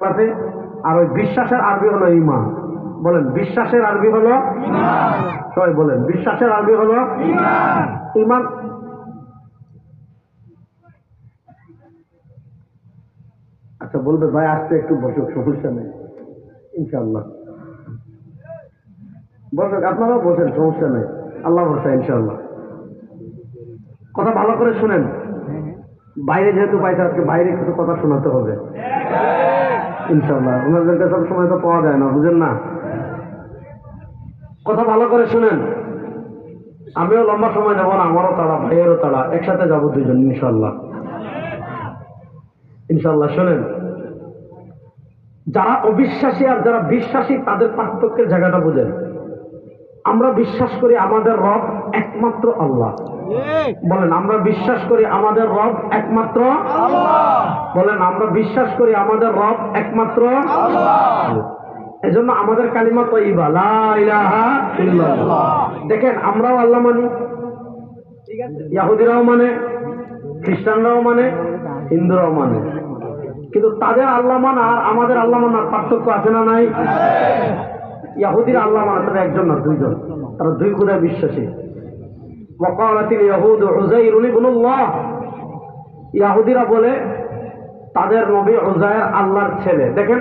আছে। আর ওই বিশ্বাসের আরবি হলো ঈমান। বলেন বিশ্বাসের আরবি হলো ঈমান। সবাই বলেন বিশ্বাসের আরবি হলো ঈমান। ঈমান আচ্ছা বলবে ভাই আজকে একটু বসুক, সমস্যা নেই ইনশাআল্লাহ। বসুক, আপনারাও বসেন, সমস্যা নেই, আল্লাহ ভরসা ইনশাআল্লাহ। কথা ভালো করে শুনেন, বাইরে যেহেতু পাইছে আজকে বাইরে কিছু কথা শোনাতে হবে ইনশাআল্লাহ। ওনাদেরকে সব সময় তো পাওয়া যায় না, বুঝেন না। কথা ভালো করে শুনেন, আমিও লম্বা সময় নেব না, আমারও তাড়া, ভাইয়েরও তাড়া, একসাথে যাবো দুইজন ইনশাআল্লাহ। ইনশাআল্লাহ শোনেন, যারা অবিশ্বাসী আর যারা বিশ্বাসী তাদের পার্থক্যের জায়গাটা বুঝেন। আমরা বিশ্বাস করি আমাদের রব একমাত্র আল্লাহ। বলেন আমরা বিশ্বাস করি আমাদের রব একমাত্র আল্লাহ। বলেন আমরা বিশ্বাস করি আমাদের রব একমাত্র আল্লাহ। এজন্য আমাদের কালিমা তাইয়্যিবা, লা ইলাহা ইল্লাল্লাহ। দেখেন আমরাও আল্লাহ মানি, ঠিক আছে, ইহুদিরাও মানে, খ্রিস্টানরাও মানে, হিন্দুরাও মানে, কিন্তু তাদের আল্লাহ মানা আর আমাদের আল্লাহ মানার পার্থক্য আছে না নাই? ইহুদিরা আল্লাহ মানে তারা একজন না দুইজন, তারা দুই খোদায় বিশ্বাসী। ওয়াকালাতিল ইয়াহুদু উযাইরুন ইবনুল্লাহ। ইহুদিরা বলে তাদের নবী উযায়ের আল্লাহর ছেলে। দেখেন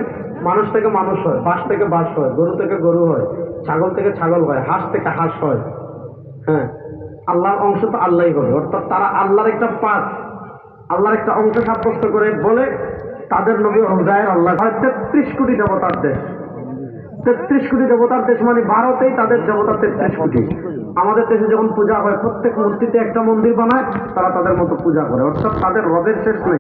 মানুষ থেকে মানুষ হয়, বাঁশ থেকে বাঁশ হয়, গরু থেকে গরু হয়, ছাগল থেকে ছাগল হয়, হাঁস থেকে হাঁস হয়। হ্যাঁ, আল্লাহর অংশ তো আল্লাহই হবে। অর্থাৎ তারা আল্লাহর একটা পার্ট, আল্লাহর একটা অংশ সাব্যস্ত করে বলে তাদের নবী উযায়ের আল্লাহ। 33 কোটি দেবতার দেশ, 33 কোটি দেবতার দেশ মানে ভারতেই তাদের দেবতা 33 কোটি। আমাদের দেশে যখন পূজা হয় প্রত্যেক মূর্তিতে একটা মন্দির বানায়, তারা তাদের মতো পূজা করে, অর্থাৎ তাদের রবের শেষ নেই।